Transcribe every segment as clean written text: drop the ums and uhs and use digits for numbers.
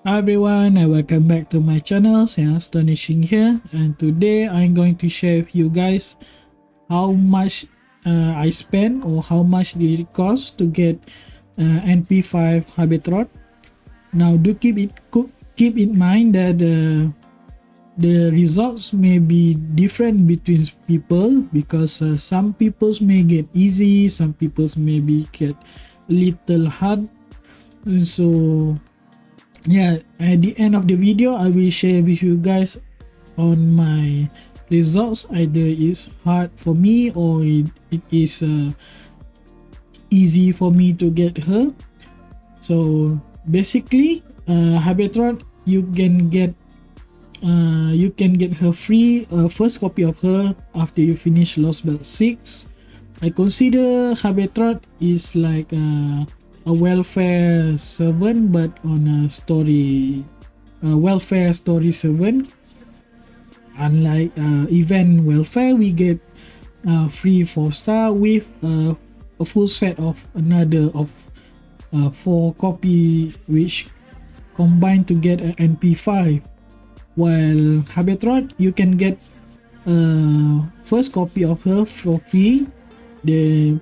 Hi everyone and welcome back to my channel. Saya Astonishing here, and today I'm going to share with you guys how much I spent or how much did it cost to get NP5 HABETROT. Now do keep in mind that the results may be different between people, because some people's may get easy, some people's maybe get little hard. So yeah, at the end of the video I will share with you guys on my results. Either it's hard for me or it is easy for me to get her. So basically HABETROT, you can get her free first copy of her after you finish Lost Belt 6. I consider HABETROT is like a welfare servant, but on a story welfare story servant. Unlike event welfare, we get free 4-star with a full set of another of 4 copy, which combined to get an NP5. While HABETROT, you can get first copy of her for free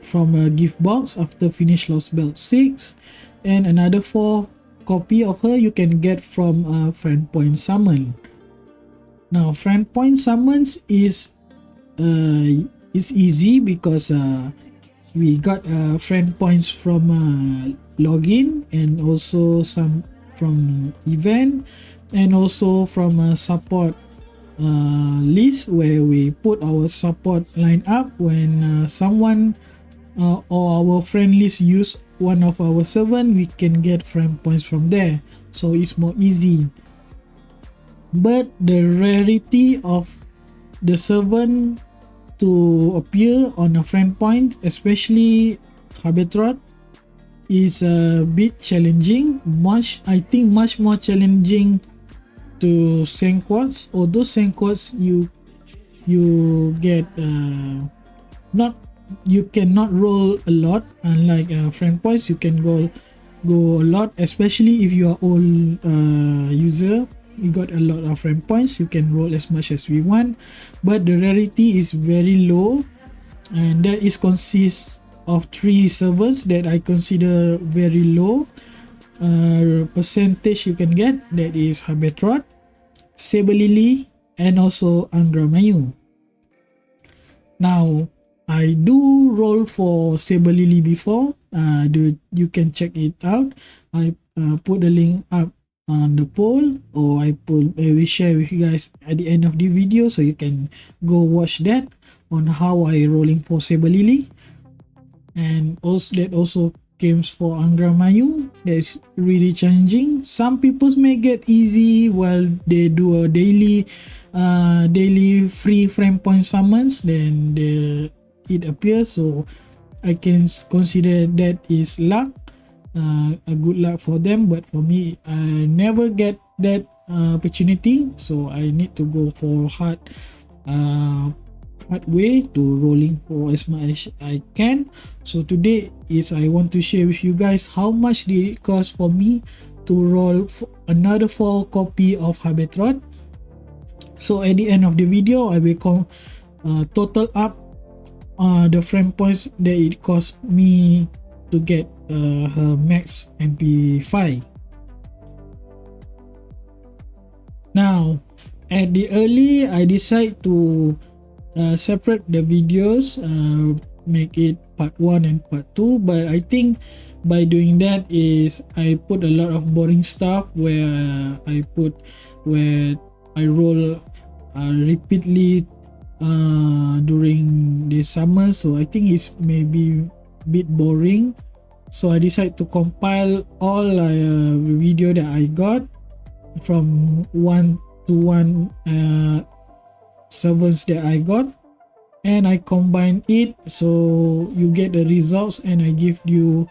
from a gift box after finish Lost Belt 6, and another 4 copy of her you can get from friend point summon. Now friend point summons is easy because we got friend points from login, and also some from event, and also from a support list where we put our support line up when someone or our friend list use one of our servant. We can get friend points from there, so it's more easy. But the rarity of the servant to appear on a friend point, especially HABETROT, is a bit challenging. I think much more challenging to send quads. Although send quads you get not, you cannot roll a lot, unlike friend points you can go a lot, especially if you are old user. You got a lot of friend points, you can roll as much as we want, but the rarity is very low, and that is consists of 3 servers that I consider very low percentage you can get. That is HABETROT, Saber Lily, and also Angramayu. Now I do roll for Saber Lily before. You can check it out. I put the link up on the poll, or I will share with you guys at the end of the video, so you can go watch that on how I rolling for Saber Lily. And also that also games for Angramayu, that's really challenging. Some people may get easy while they do a daily free frame point summons, then it appears. So I can consider that is luck, a good luck for them, but for me I never get that opportunity, so I need to go for hard way to rolling for as much as I can. So today is I want to share with you guys how much did it cost for me to roll for another 4 copy of HABETROT. So at the end of the video I will total up the frame points that it cost me to get her max NP5. Now at the early I decide to separate the videos, make it part 1 and part 2, but I think by doing that is I put a lot of boring stuff where I roll repeatedly during the summer, so I think it's maybe a bit boring. So I decided to compile all video that I got from 1-to-1 servers that I got, and I combine it so you get the results, and I give you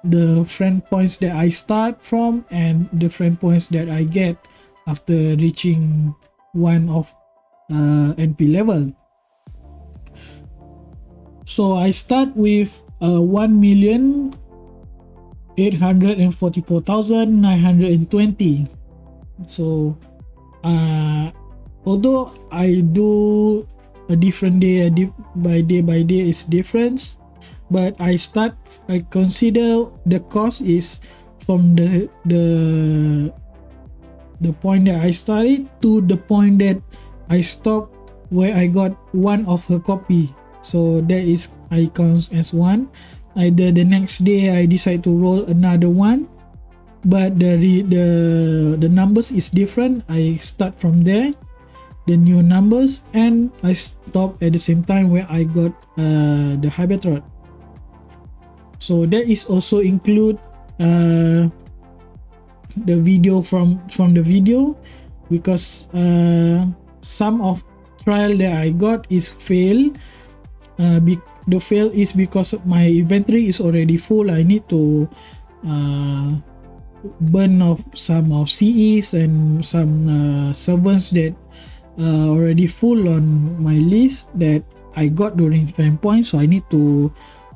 the friend points that I start from and the friend points that I get after reaching one of NP level. So I start with 1 million 844,920. So although I do a different day, by day is different, but I consider the cost is from the point that I started to the point that I stopped, where I got one of her copy. So that is, I count as one. Either the next day I decide to roll another one, but the numbers is different. I start from there, the new numbers, and I stop at the same time where I got the HABETROT. So that is also include the video from the video, because some of trial that I got is fail. The fail is because my inventory is already full. I need to burn off some of CEs and some servants that already full on my list that I got during frame point, so I need to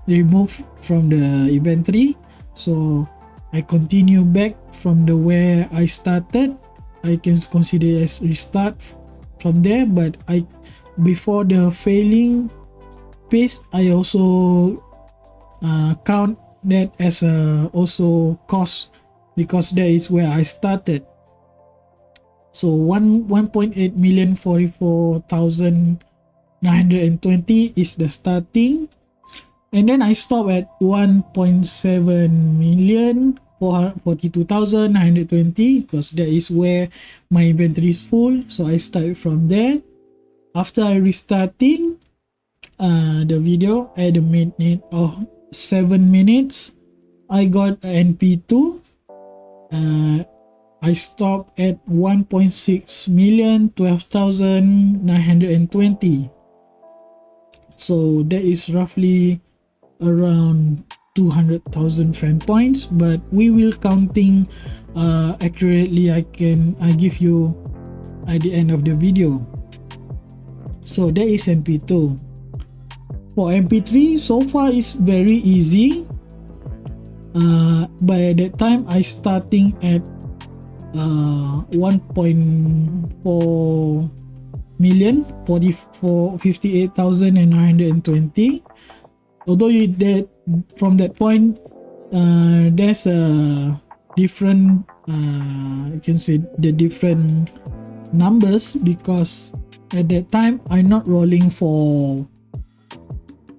remove from the inventory. So I continue back from the where I started. I can consider as restart from there, but before the failing page, I also count that as also cost, because that is where I started. So 1.8 million 44,920 is the starting, and then I stop at 1.7 million 442,920, because that is where my inventory is full. So I start from there. After I restarting the video at a minute of 7 minutes, I got an NP2. I stopped at 1.6 million 12,920. So that is roughly around 200,000 frame points, but we will counting accurately. I give you at the end of the video. So that is NP2. For NP3, so far is very easy. By that time I starting at 1.4 million 58,920. Although from that point there's a different you can say the different numbers, because at that time I'm not rolling for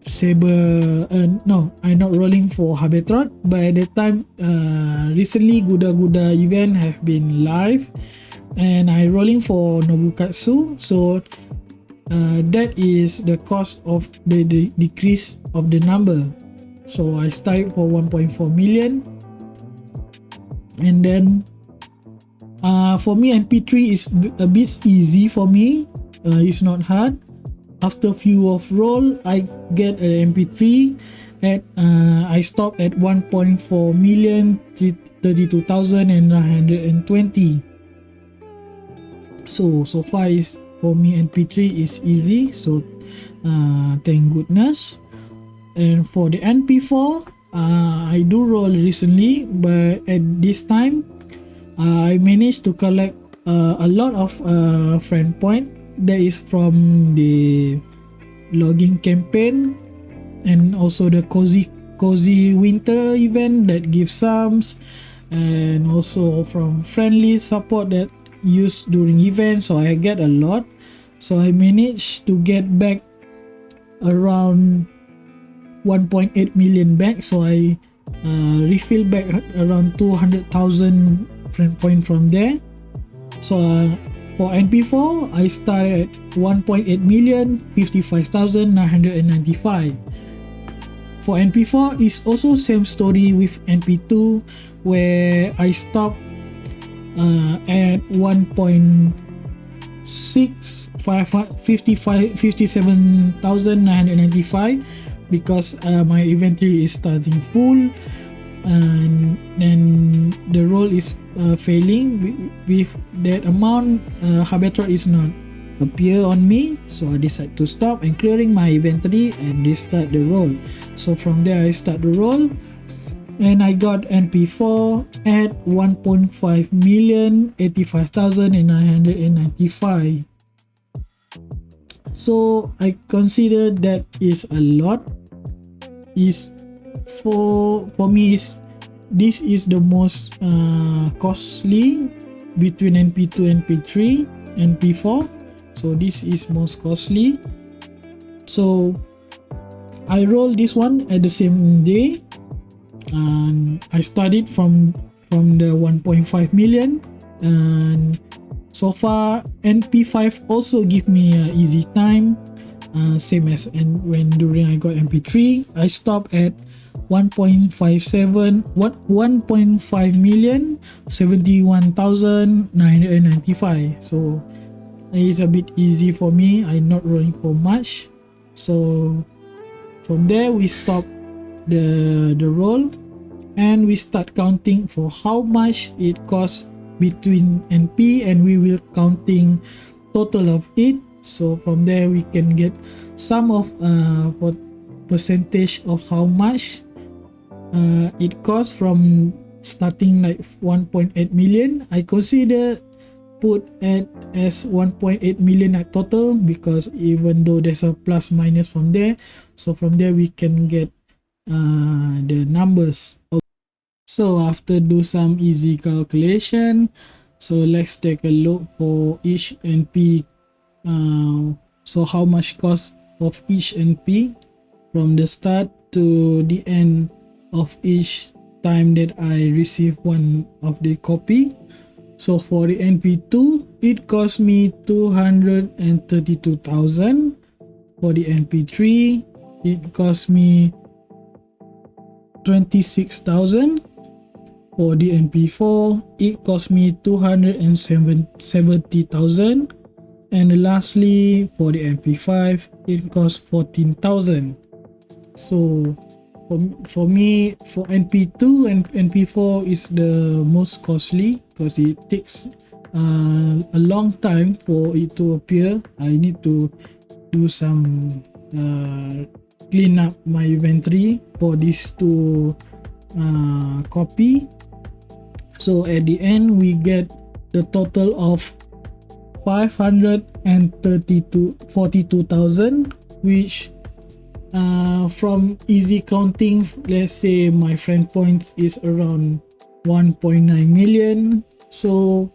Saber, no, I'm not rolling for HABETROT, but at that time recently Guda event have been live and I rolling for Nobukatsu. So that is the cost of the decrease of the number. So I started for 1.4 million, and then for me NP3 is a bit easy for me. It's not hard. After few of roll, I get an MP3 at I stop at 1.4 million 32,920. So far is for me NP3 is easy. So thank goodness. And for the NP4, I do roll recently, but at this time I managed to collect a lot of friend point. That is from the logging campaign, and also the cozy winter event that gives sums, and also from friendly support that used during events. So I get a lot. So I managed to get back around 1.8 million back. So I refill back around 200,000 friend point from there. So for NP4, I started at 1.8 million 55,995. For NP4 is also same story with NP2, where I stopped at 57,995 because my inventory is starting full, and then the roll is failing. With that amount, HABETROT is not appear on me, so I decide to stop and clearing my inventory and restart the roll. So from there I start the roll, and I got NP4 at 1.5 million 85,995. So I consider that is a lot. Is for me is this is the most costly between NP2, NP3, NP4. So this is most costly. So I rolled this one at the same day, and I started from the 1.5 million, and so far NP5 also give me easy time, same as when during I got NP3. I stopped at 1.5 million 71,995. So it's a bit easy for me. I'm not rolling for much. So from there we stop the roll, and we start counting for how much it costs between NP, and we will counting total of it. So from there we can get some of what percentage of how much it costs from starting like 1.8 million. I consider put it as 1.8 million at total, because even though there's a plus minus from there, so from there we can get the numbers. So after do some easy calculation, so let's take a look for each NP. So how much cost of each NP from the start to the end of each time that I receive one of the copy. So for the NP2, it cost me 232,000. For the NP3, it cost me 26,000. For the NP4, it cost me 270,000. And lastly, for the NP5, it cost 14,000. So for me, for NP2 and NP4 is the most costly, because it takes a long time for it to appear. I need to do some clean up my inventory for these two copy. So at the end we get the total of 542,000, which from easy counting, let's say my friend points is around 1.9 million. So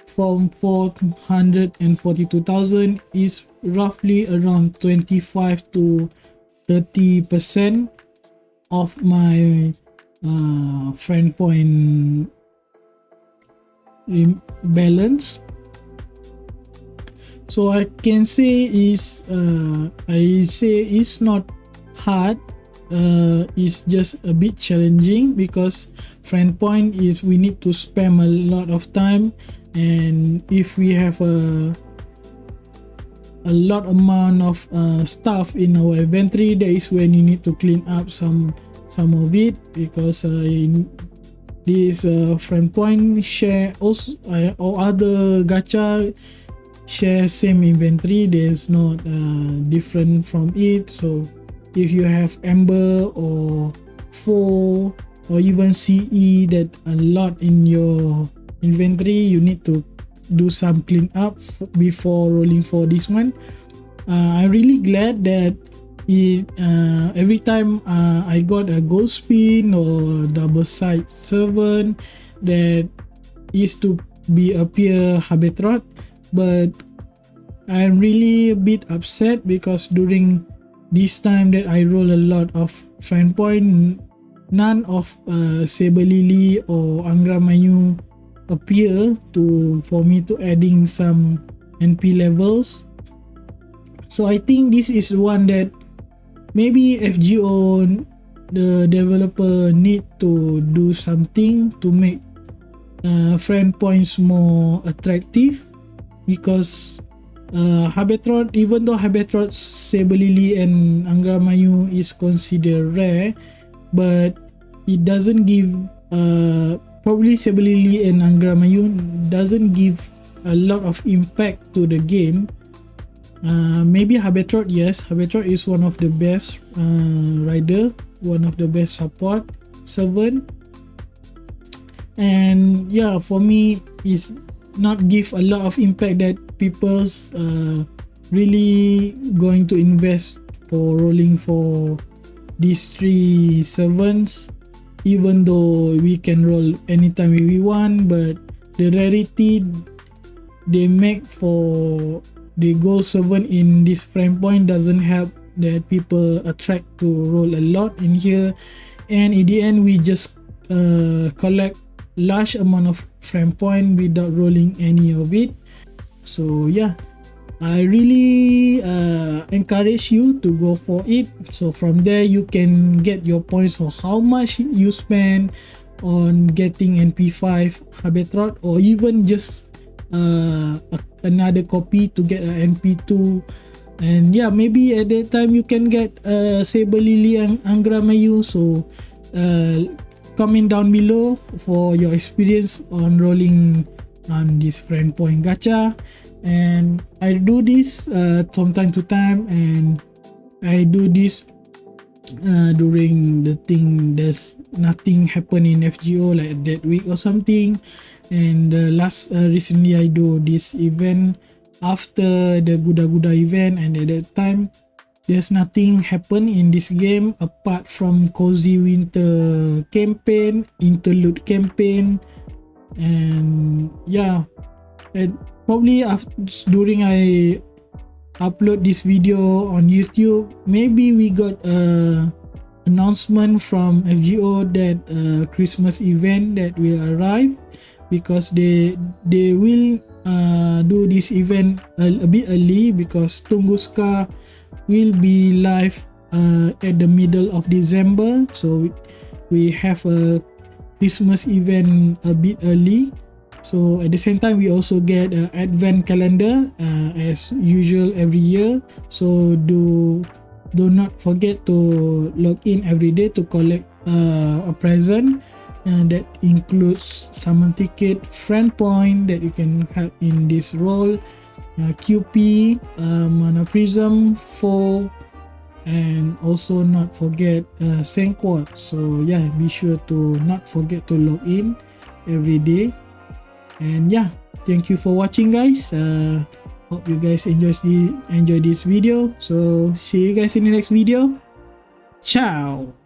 from 442,000 is roughly around 25 to 30% of my friend point balance. So I can say is it's not hard, it's just a bit challenging, because friend point is we need to spam a lot of time, and if we have a lot amount of stuff in our inventory, that is when you need to clean up some of it, because this friend point share also or other gacha share same inventory. There's not different from it. So if you have Amber or 4 or even CE that a lot in your inventory, you need to do some clean up before rolling for this one. I'm really glad that every time I got a gold spin or double side servant, that is to be appear HABETROT. But I'm really a bit upset, because during this time that I roll a lot of friend point, none of Saber Lily or Angra Mayu appear for me to adding some NP levels. So I think this is one that maybe FGO, the developer, need to do something to make friend points more attractive, because HABETROT, even though HABETROT, Saber Lily and Angra Mayu is considered rare, but it doesn't give probably Saber Lily and Angra Mayu doesn't give a lot of impact to the game. Maybe HABETROT, yes, HABETROT is one of the best rider, one of the best support, servant. And yeah, for me is not give a lot of impact that people's really going to invest for rolling for these 3 servants, even though we can roll anytime we want. But the rarity they make for the gold servant in this frame point doesn't help that people attract to roll a lot in here, and in the end we just collect large amount of frame point without rolling any of it. So yeah, I really encourage you to go for it. So from there you can get your points of how much you spend on getting NP5 HABETROT, or even just another copy to get an NP2. And yeah, maybe at that time you can get Saber Lily and Angra Mayu. So comment down below for your experience on rolling on this friend point gacha. And I do this from time to time, and I do this during the thing there's nothing happen in FGO like that week or something. And last recently I do this event after the Guda Guda event, and at that time there's nothing happen in this game apart from Cozy Winter campaign, interlude campaign. And yeah, and probably after, during I upload this video on YouTube, maybe we got a announcement from FGO that Christmas event that will arrive, because they will do this event a bit early, because Tunguska will be live at the middle of December. So we have a Christmas event a bit early. So at the same time we also get an advent calendar as usual every year. So do not forget to log in every day to collect a present, and that includes summon ticket, friend point that you can have in this role, QP, mana prism 4, and also not forget Senquad. So yeah, be sure to not forget to log in every day. And yeah, thank you for watching, guys. Hope you guys enjoy this video. So see you guys in the next video. Ciao.